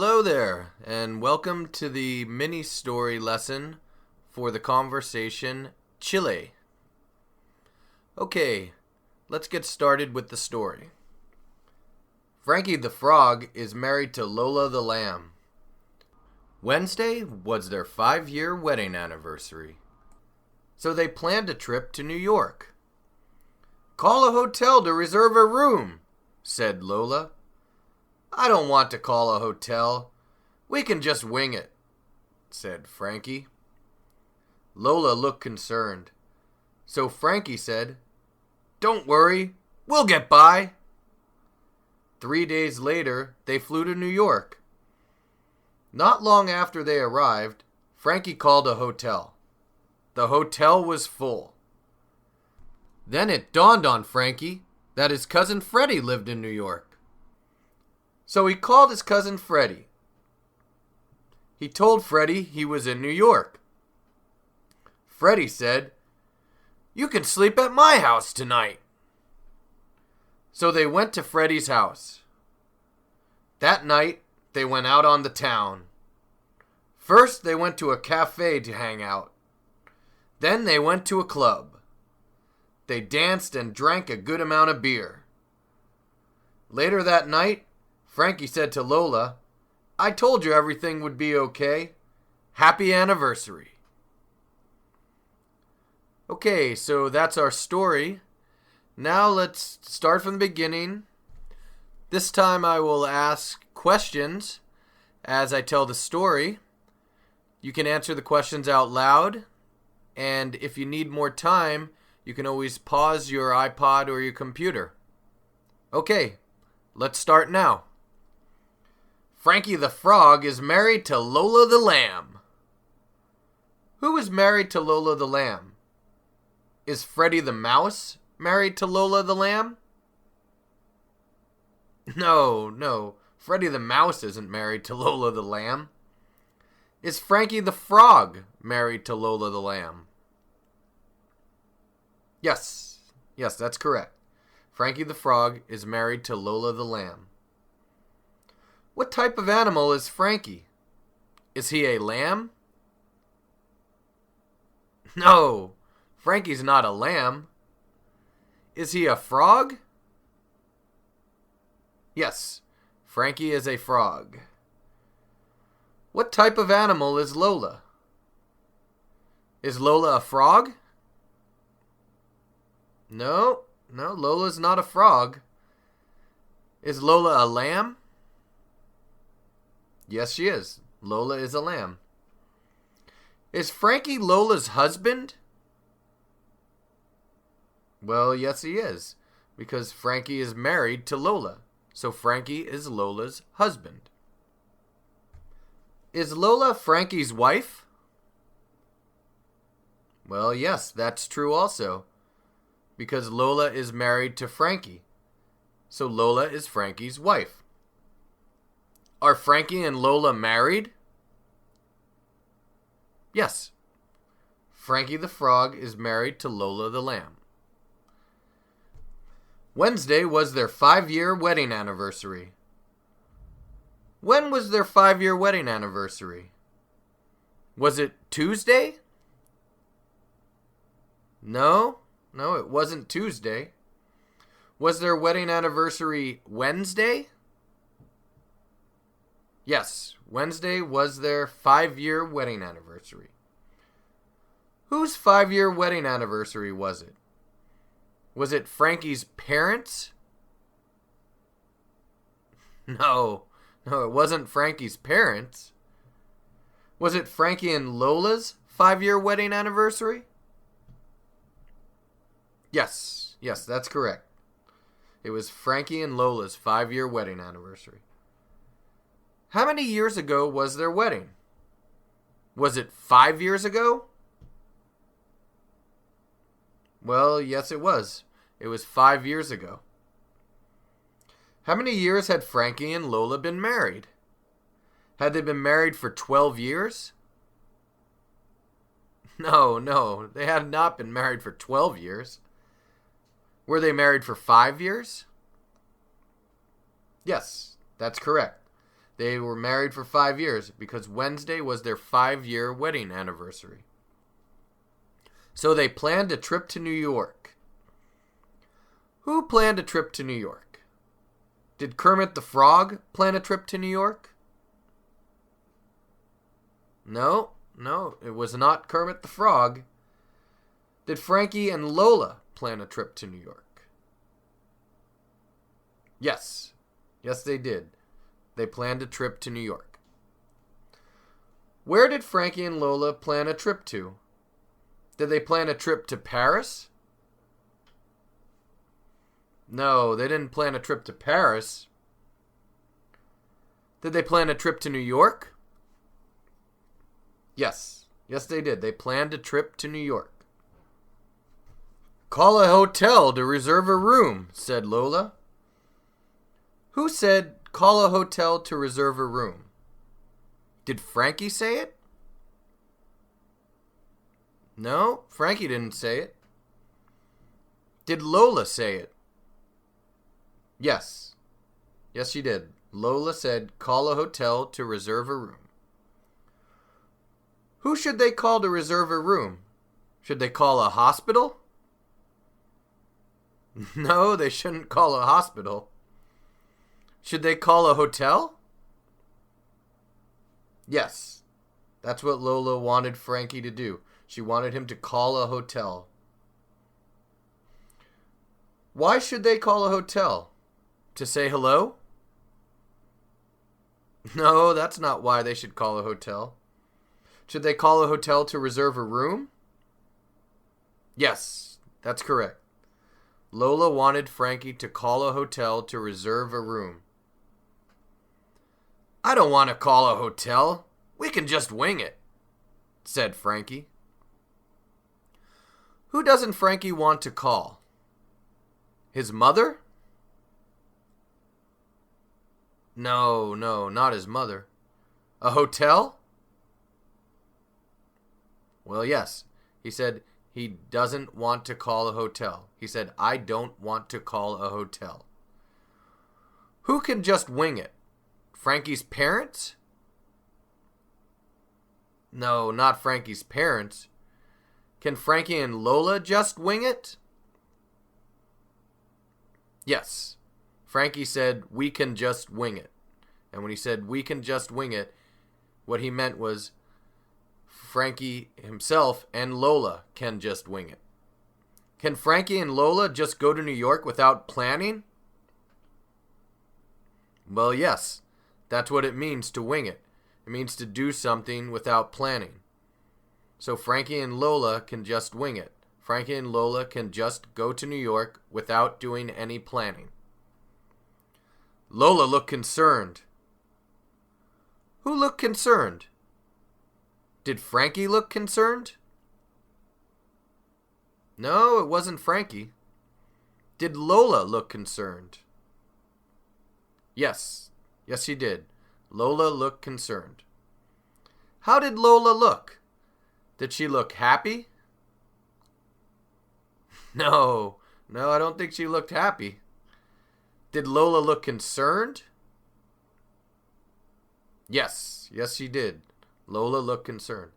Hello there, and welcome to the mini story lesson for the conversation Chile. Okay, let's get started with the story. Frankie the Frog is married to Lola the Lamb. Wednesday was their 5-year wedding anniversary, so they planned a trip to New York. "Call a hotel to reserve a room," said Lola. "I don't want to call a hotel. We can just wing it," said Frankie. Lola looked concerned, so Frankie said, "Don't worry, we'll get by." 3 days later, they flew to New York. Not long after they arrived, Frankie called a hotel. The hotel was full. Then it dawned on Frankie that his cousin Freddie lived in New York. So he called his cousin Freddie. He told Freddie he was in New York. Freddie said, "You can sleep at my house tonight." So they went to Freddie's house. That night, they went out on the town. First, they went to a cafe to hang out. Then they went to a club. They danced and drank a good amount of beer. Later that night, Frankie said to Lola, "I told you everything would be okay. Happy anniversary." Okay, so that's our story. Now let's start from the beginning. This time I will ask questions as I tell the story. You can answer the questions out loud, and if you need more time, you can always pause your iPod or your computer. Okay, let's start now. Frankie the Frog is married to Lola the Lamb. Who is married to Lola the Lamb? Is Freddie the Mouse married to Lola the Lamb? No, Freddie the Mouse isn't married to Lola the Lamb. Is Frankie the Frog married to Lola the Lamb? Yes, that's correct. Frankie the Frog is married to Lola the Lamb. What type of animal is Frankie? Is he a lamb? No, Frankie's not a lamb. Is he a frog? Yes, Frankie is a frog. What type of animal is Lola? Is Lola a frog? No, Lola's not a frog. Is Lola a lamb? Yes, she is. Lola is a lamb. Is Frankie Lola's husband? Well, yes, he is, because Frankie is married to Lola, so Frankie is Lola's husband. Is Lola Frankie's wife? Well, yes, that's true also, because Lola is married to Frankie, so Lola is Frankie's wife. Are Frankie and Lola married? Yes. Frankie the Frog is married to Lola the Lamb. Wednesday was their 5-year wedding anniversary. When was their 5-year wedding anniversary? Was it Tuesday? No, it wasn't Tuesday. Was their wedding anniversary Wednesday? Yes, Wednesday was their 5-year wedding anniversary. Whose 5-year wedding anniversary was it? Was it Frankie's parents? No, it wasn't Frankie's parents. Was it Frankie and Lola's 5-year wedding anniversary? Yes, that's correct. It was Frankie and Lola's 5-year wedding anniversary. How many years ago was their wedding? Was it 5 years ago? Well, yes, it was. It was 5 years ago. How many years had Frankie and Lola been married? Had they been married for 12 years? No, they had not been married for 12 years. Were they married for 5 years? Yes, that's correct. They were married for 5 years because Wednesday was their 5-year wedding anniversary. So they planned a trip to New York. Who planned a trip to New York? Did Kermit the Frog plan a trip to New York? No, it was not Kermit the Frog. Did Frankie and Lola plan a trip to New York? Yes, they did. They planned a trip to New York. Where did Frankie and Lola plan a trip to? Did they plan a trip to Paris? No, they didn't plan a trip to Paris. Did they plan a trip to New York? Yes, they did. They planned a trip to New York. Call a hotel to reserve a room, said Lola. Who said call a hotel to reserve a room? Did Frankie say it? No, Frankie didn't say it. Did Lola say it? Yes, she did. Lola said call a hotel to reserve a room. Who should they call to reserve a room? Should they call a hospital? No, they shouldn't call a hospital. Should they call a hotel? Yes, that's what Lola wanted Frankie to do. She wanted him to call a hotel. Why should they call a hotel? To say hello? No, that's not why they should call a hotel. Should they call a hotel to reserve a room? Yes, that's correct. Lola wanted Frankie to call a hotel to reserve a room. I don't want to call a hotel. We can just wing it, said Frankie. Who doesn't Frankie want to call? His mother? No, not his mother. A hotel? Well, yes. He said he doesn't want to call a hotel. He said, I don't want to call a hotel. Who can just wing it? Frankie's parents? No, not Frankie's parents. Can Frankie and Lola just wing it? Yes. Frankie said, we can just wing it. And when he said, we can just wing it, what he meant was Frankie himself and Lola can just wing it. Can Frankie and Lola just go to New York without planning? Well, yes. That's what it means to wing it. It means to do something without planning. So Frankie and Lola can just wing it. Frankie and Lola can just go to New York without doing any planning. Lola looked concerned. Who looked concerned? Did Frankie look concerned? No, it wasn't Frankie. Did Lola look concerned? Yes, she did. Lola looked concerned. How did Lola look? Did she look happy? No, I don't think she looked happy. Did Lola look concerned? Yes, she did. Lola looked concerned.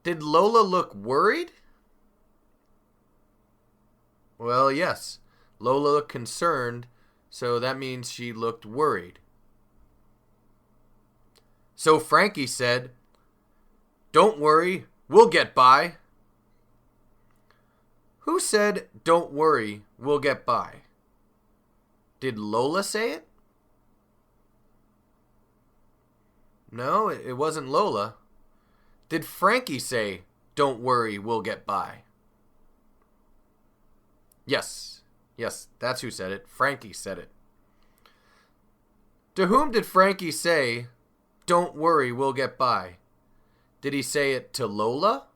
Did Lola look worried? Well, yes. Lola looked concerned, so that means she looked worried. So Frankie said, don't worry, we'll get by. Who said, don't worry, we'll get by? Did Lola say it? No, it wasn't Lola. Did Frankie say, don't worry, we'll get by? Yes, that's who said it. Frankie said it. To whom did Frankie say, don't worry, we'll get by? Did he say it to Lola?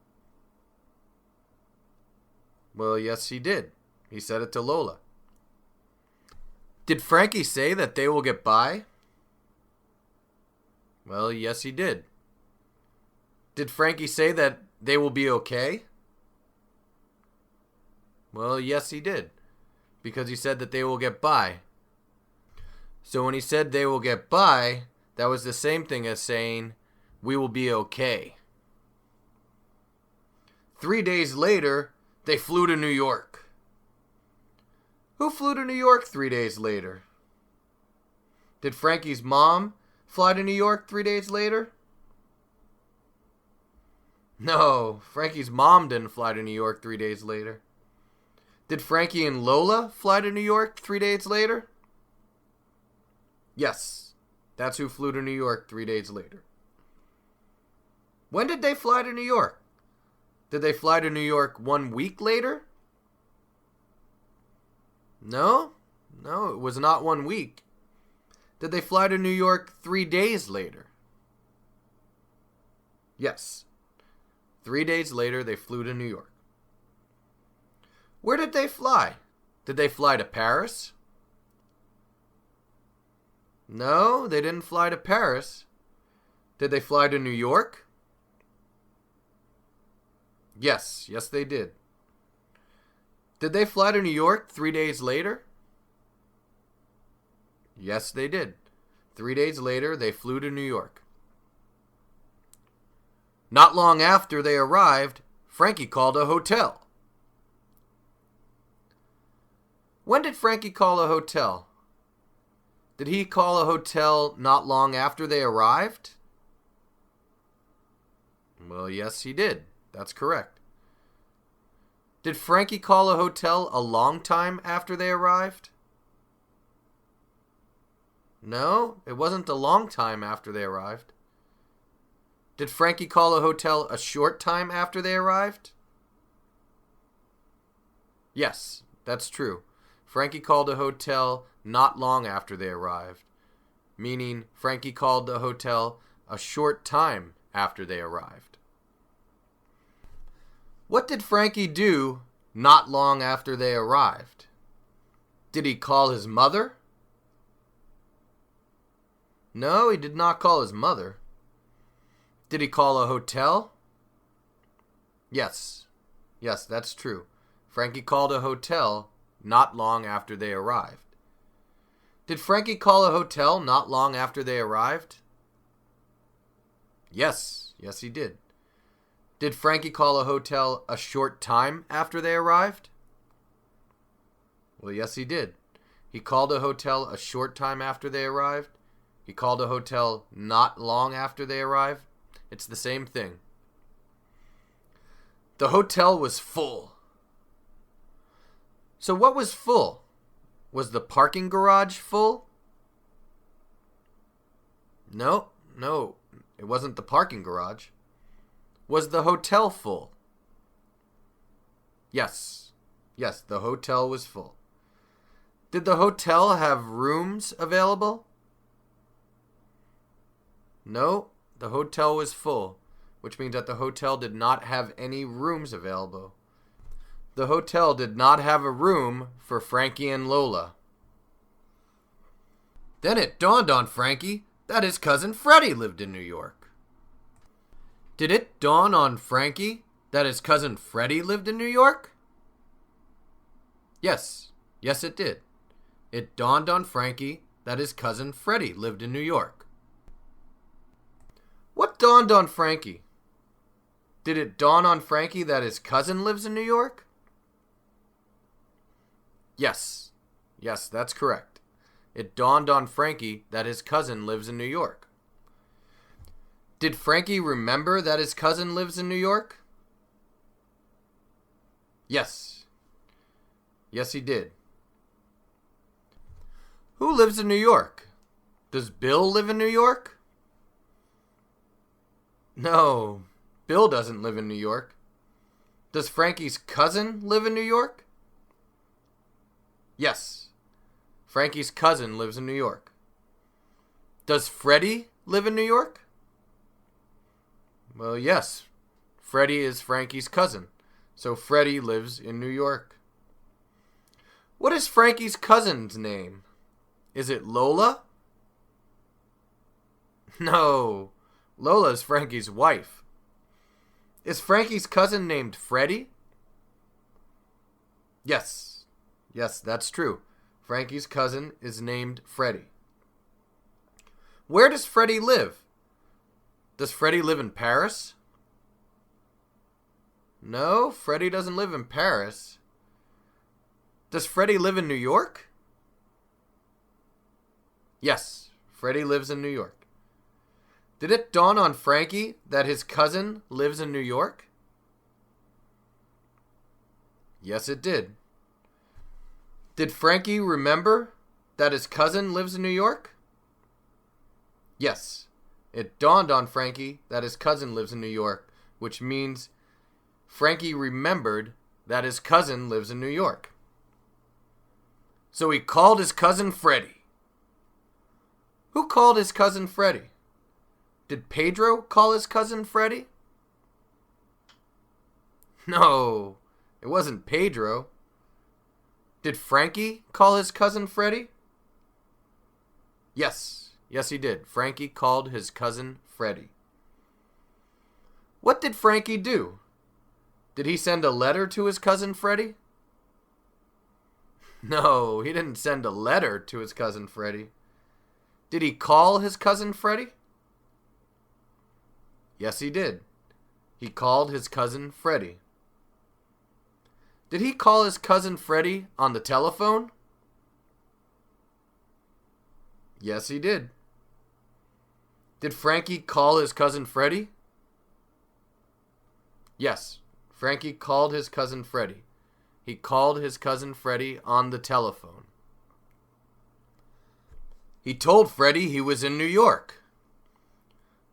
Well, yes, he did. He said it to Lola. Did Frankie say that they will get by? Well, yes, he did. Did Frankie say that they will be okay? Well, yes, he did. Because he said that they will get by. So when he said they will get by, that was the same thing as saying, we will be okay. 3 days later, they flew to New York. Who flew to New York 3 days later? Did Frankie's mom fly to New York 3 days later? No, Frankie's mom didn't fly to New York 3 days later. Did Frankie and Lola fly to New York 3 days later? Yes, that's who flew to New York 3 days later. When did they fly to New York? Did they fly to New York 1 week later? No, it was not 1 week. Did they fly to New York 3 days later? Yes. 3 days later, they flew to New York. Where did they fly? Did they fly to Paris? No, they didn't fly to Paris. Did they fly to New York? Yes, they did. Did they fly to New York 3 days later? Yes, they did. 3 days later, they flew to New York. Not long after they arrived, Frankie called a hotel. When did Frankie call a hotel? Did he call a hotel not long after they arrived? Well, yes, he did. That's correct. Did Frankie call a hotel a long time after they arrived? No, it wasn't a long time after they arrived. Did Frankie call a hotel a short time after they arrived? Yes, that's true. Frankie called a hotel not long after they arrived, meaning Frankie called the hotel a short time after they arrived. What did Frankie do not long after they arrived? Did he call his mother? No, he did not call his mother. Did he call a hotel? Yes, that's true. Frankie called a hotel not long after they arrived. Did Frankie call a hotel not long after they arrived? Yes, he did. Did Frankie call a hotel a short time after they arrived? Well, yes, he did. He called a hotel a short time after they arrived. He called a hotel not long after they arrived. It's the same thing. The hotel was full. So what was full? Was the parking garage full? No, it wasn't the parking garage. Was the hotel full? Yes, the hotel was full. Did the hotel have rooms available? No, the hotel was full, which means that the hotel did not have any rooms available. The hotel did not have a room for Frankie and Lola. Then it dawned on Frankie that his cousin Freddie lived in New York. Did it dawn on Frankie that his cousin Freddie lived in New York? Yes, it did. It dawned on Frankie that his cousin Freddie lived in New York. What dawned on Frankie? Did it dawn on Frankie that his cousin lives in New York? Yes, that's correct. It dawned on Frankie that his cousin lives in New York. Did Frankie remember that his cousin lives in New York? Yes, he did. Who lives in New York? Does Bill live in New York? No, Bill doesn't live in New York. Does Frankie's cousin live in New York? Yes, Frankie's cousin lives in New York. Does Freddie live in New York? Well, yes, Freddie is Frankie's cousin, so Freddie lives in New York. What is Frankie's cousin's name? Is it Lola? No, Lola is Frankie's wife. Is Frankie's cousin named Freddie? Yes, that's true. Frankie's cousin is named Freddie. Where does Freddy live? Does Freddy live in Paris? No, Freddy doesn't live in Paris. Does Freddy live in New York? Yes, Freddy lives in New York. Did it dawn on Frankie that his cousin lives in New York? Yes, it did. Did Frankie remember that his cousin lives in New York? Yes, it dawned on Frankie that his cousin lives in New York, which means Frankie remembered that his cousin lives in New York. So he called his cousin Freddy. Who called his cousin Freddy? Did Pedro call his cousin Freddy? No, it wasn't Pedro. Did Frankie call his cousin Freddy? Yes, he did. Frankie called his cousin Freddy. What did Frankie do? Did he send a letter to his cousin Freddy? No, he didn't send a letter to his cousin Freddy. Did he call his cousin Freddy? Yes, he did. He called his cousin Freddy. Did he call his cousin Freddy on the telephone? Yes, he did. Did Frankie call his cousin Freddy? Yes, Frankie called his cousin Freddy. He called his cousin Freddy on the telephone. He told Freddy he was in New York.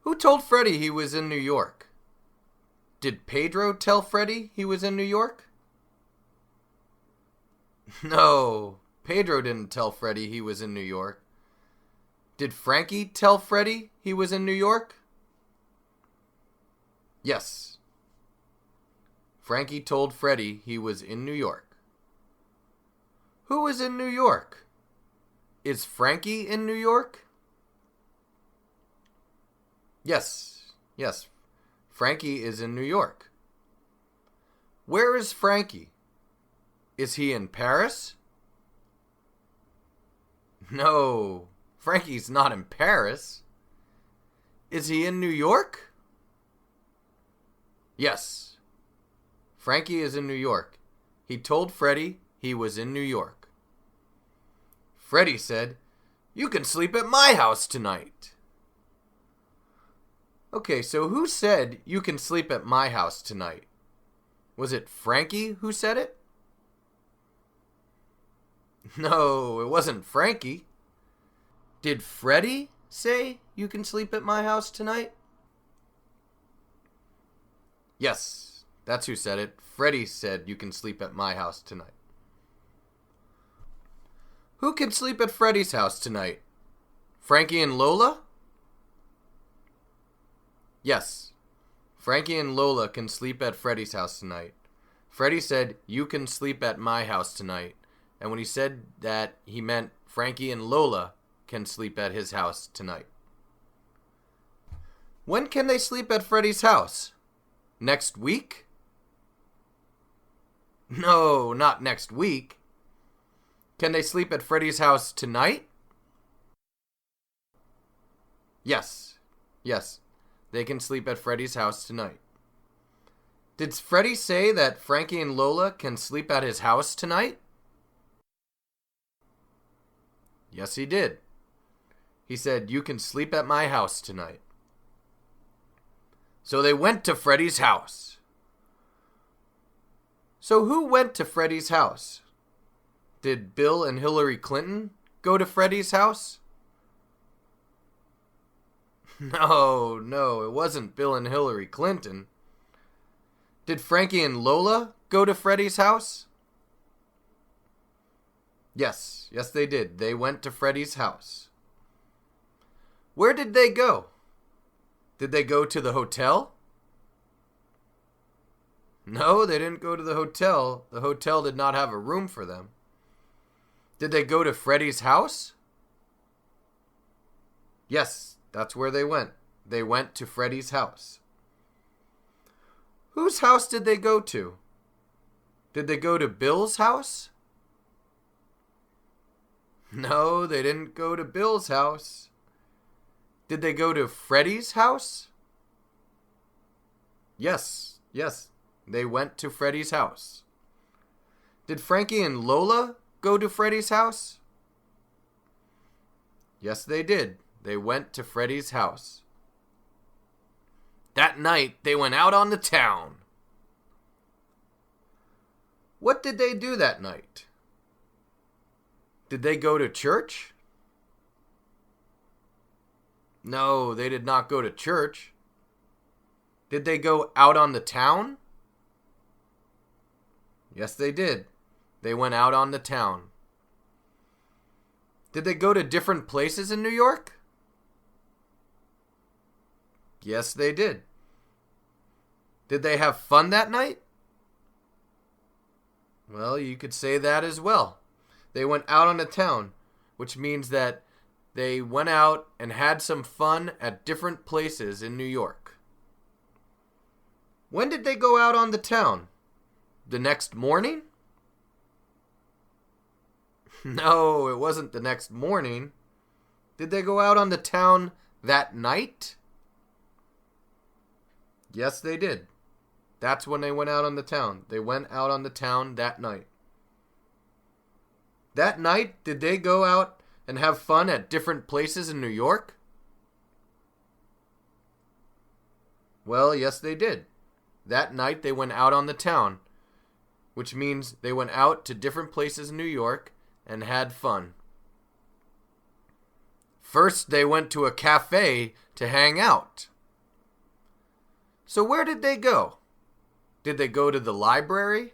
Who told Freddy he was in New York? Did Pedro tell Freddy he was in New York? No, Pedro didn't tell Freddy he was in New York. Did Frankie tell Freddy he was in New York? Yes. Frankie told Freddy he was in New York. Who is in New York? Is Frankie in New York? Yes. Frankie is in New York. Where is Frankie? Is he in Paris? No, Frankie's not in Paris. Is he in New York? Yes. Frankie is in New York. He told Freddy he was in New York. Freddy said, "You can sleep at my house tonight." Okay, so who said you can sleep at my house tonight? Was it Frankie who said it? No, it wasn't Frankie. Did Freddy say you can sleep at my house tonight? Yes, that's who said it. Freddy said you can sleep at my house tonight. Who can sleep at Freddy's house tonight? Frankie and Lola? Yes, Frankie and Lola can sleep at Freddy's house tonight. Freddy said you can sleep at my house tonight. And when he said that, he meant Frankie and Lola can sleep at his house tonight. When can they sleep at Freddy's house? Next week? No, not next week. Can they sleep at Freddy's house tonight? Yes. They can sleep at Freddy's house tonight. Did Freddy say that Frankie and Lola can sleep at his house tonight? Yes, he did. He said, "You can sleep at my house tonight." So they went to Freddy's house. So who went to Freddy's house? Did Bill and Hillary Clinton go to Freddy's house? No, it wasn't Bill and Hillary Clinton. Did Frankie and Lola go to Freddy's house? Yes, they did. They went to Freddy's house. Where did they go? Did they go to the hotel? No, they didn't go to the hotel. The hotel did not have a room for them. Did they go to Freddy's house? Yes, that's where they went. They went to Freddy's house. Whose house did they go to? Did they go to Bill's house? No, they didn't go to Bill's house. Did they go to Freddie's house? Yes, they went to Freddie's house. Did Frankie and Lola go to Freddie's house? Yes, they did. They went to Freddie's house. That night, they went out on the town. What did they do that night? Did they go to church? No, they did not go to church. Did they go out on the town? Yes, they did. They went out on the town. Did they go to different places in New York? Yes, they did. Did they have fun that night? Well, you could say that as well. They went out on the town, which means that they went out and had some fun at different places in New York. When did they go out on the town? The next morning? No, it wasn't the next morning. Did they go out on the town that night? Yes, they did. That's when they went out on the town. They went out on the town that night. That night, did they go out and have fun at different places in New York? Well, yes, they did. That night, they went out on the town, which means they went out to different places in New York and had fun. First, they went to a cafe to hang out. So where did they go? Did they go to the library?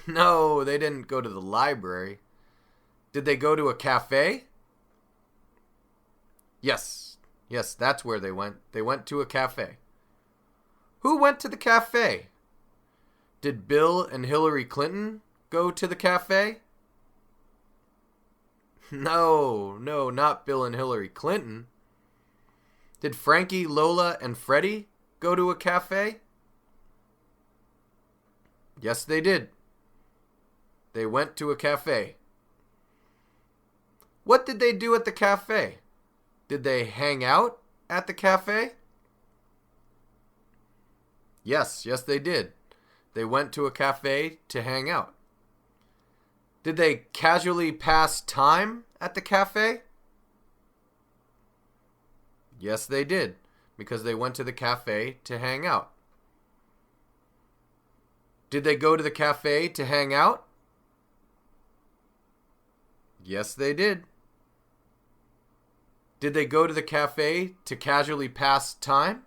No, they didn't go to the library. Did they go to a cafe? Yes, that's where they went. They went to a cafe. Who went to the cafe? Did Bill and Hillary Clinton go to the cafe? No, not Bill and Hillary Clinton. Did Frankie, Lola, and Freddie go to a cafe? Yes, they did. They went to a cafe. What did they do at the cafe? Did they hang out at the cafe? Yes, they did. They went to a cafe to hang out. Did they casually pass time at the cafe? Yes, they did, because they went to the cafe to hang out. Did they go to the cafe to hang out? Yes, they did. Did they go to the cafe to casually pass time?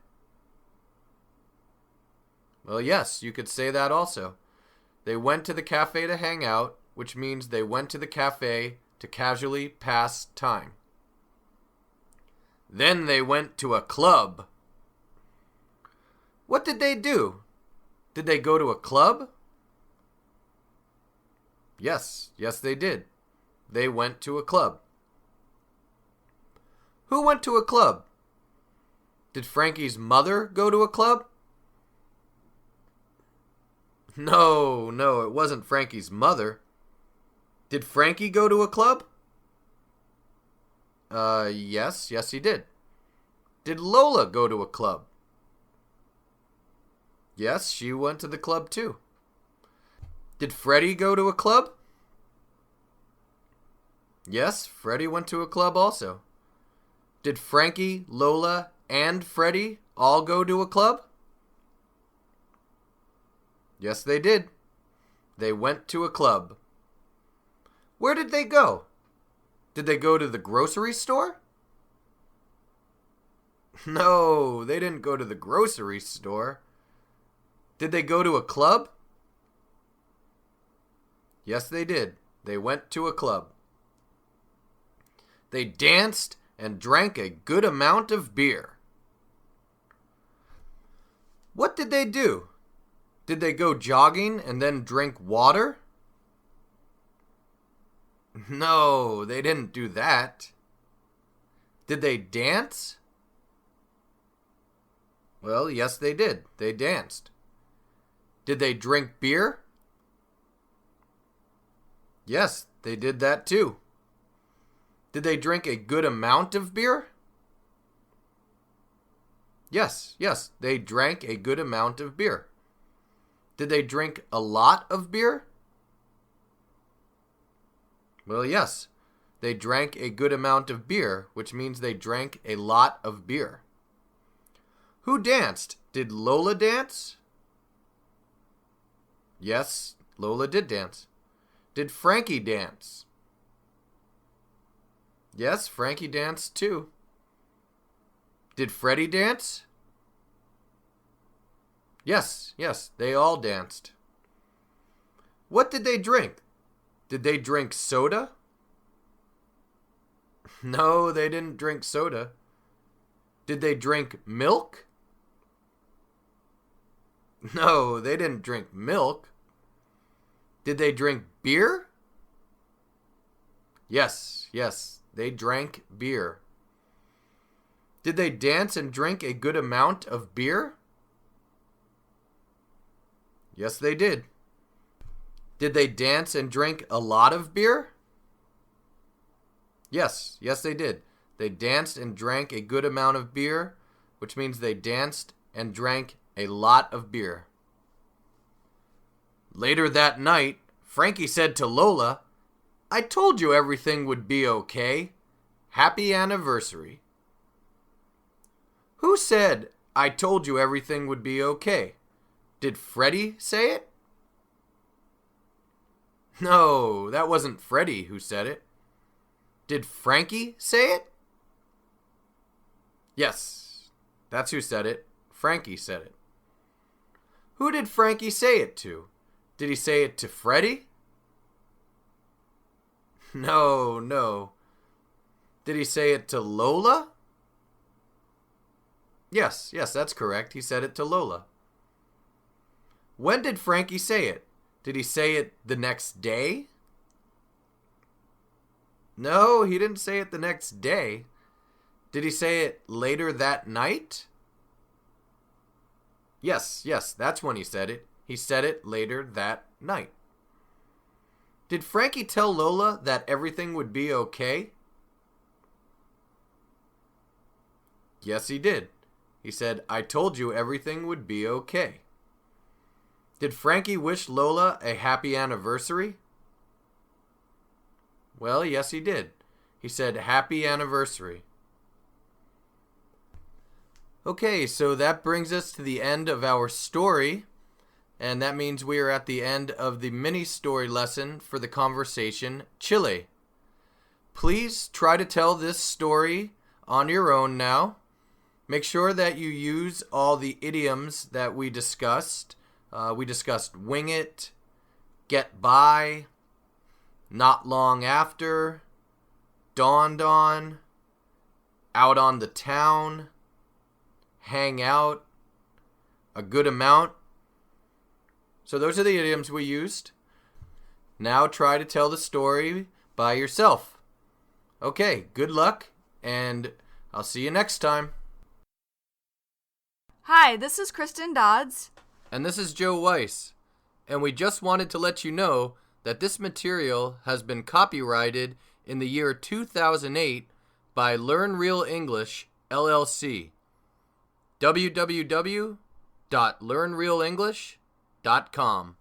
Well, yes, you could say that also. They went to the cafe to hang out, which means they went to the cafe to casually pass time. Then they went to a club. What did they do? Did they go to a club? Yes, they did. They went to a club. Who went to a club? Did Frankie's mother go to a club? No, it wasn't Frankie's mother. Did Frankie go to a club? Yes, he did. Did Lola go to a club? Yes, she went to the club too. Did Freddie go to a club? Yes, Freddie went to a club also. Did Frankie, Lola, and Freddie all go to a club? Yes, they did. They went to a club. Where did they go? Did they go to the grocery store? No, they didn't go to the grocery store. Did they go to a club? Yes, they did. They went to a club. They danced and drank a good amount of beer. What did they do? Did they go jogging and then drink water? No, they didn't do that. Did they dance? Well, yes, they did. They danced. Did they drink beer? Yes, they did that too. Did they drink a good amount of beer? Yes, they drank a good amount of beer. Did they drink a lot of beer? Well, yes. They drank a good amount of beer, which means they drank a lot of beer. Who danced? Did Lola dance? Yes, Lola did dance. Did Frankie dance? Yes, Frankie danced too. Did Freddie dance? Yes, they all danced. What did they drink? Did they drink soda? No, they didn't drink soda. Did they drink milk? No, they didn't drink milk. Did they drink beer? Yes, they drank beer. Did they dance and drink a good amount of beer? Yes, they did. Did they dance and drink a lot of beer? Yes, they did. They danced and drank a good amount of beer, which means they danced and drank a lot of beer. Later that night, Frankie said to Lola, "I told you everything would be okay. Happy anniversary." Who said, "I told you everything would be okay"? Did Freddie say it? No, that wasn't Freddie who said it. Did Frankie say it? Yes, that's who said it. Frankie said it. Who did Frankie say it to? Did he say it to Freddie? No. Did he say it to Lola? Yes, that's correct. He said it to Lola. When did Frankie say it? Did he say it the next day? No, he didn't say it the next day. Did he say it later that night? Yes, that's when he said it. He said it later that night. Did Frankie tell Lola that everything would be okay? Yes, he did. He said, "I told you everything would be okay." Did Frankie wish Lola a happy anniversary? Well, yes, he did. He said, "Happy anniversary." Okay, so that brings us to the end of our story, and that means we are at the end of the mini story lesson for the conversation Chile. Please try to tell this story on your own now. Make sure that you use all the idioms that we discussed. We discussed wing it, get by, not long after, dawned on, out on the town, hang out, a good amount. So those are the idioms we used. Now try to tell the story by yourself. Okay, good luck, and I'll see you next time. Hi, this is Kristen Dodds. And this is Joe Weiss. And we just wanted to let you know that this material has been copyrighted in the year 2008 by Learn Real English, LLC. www.learnrealenglish.com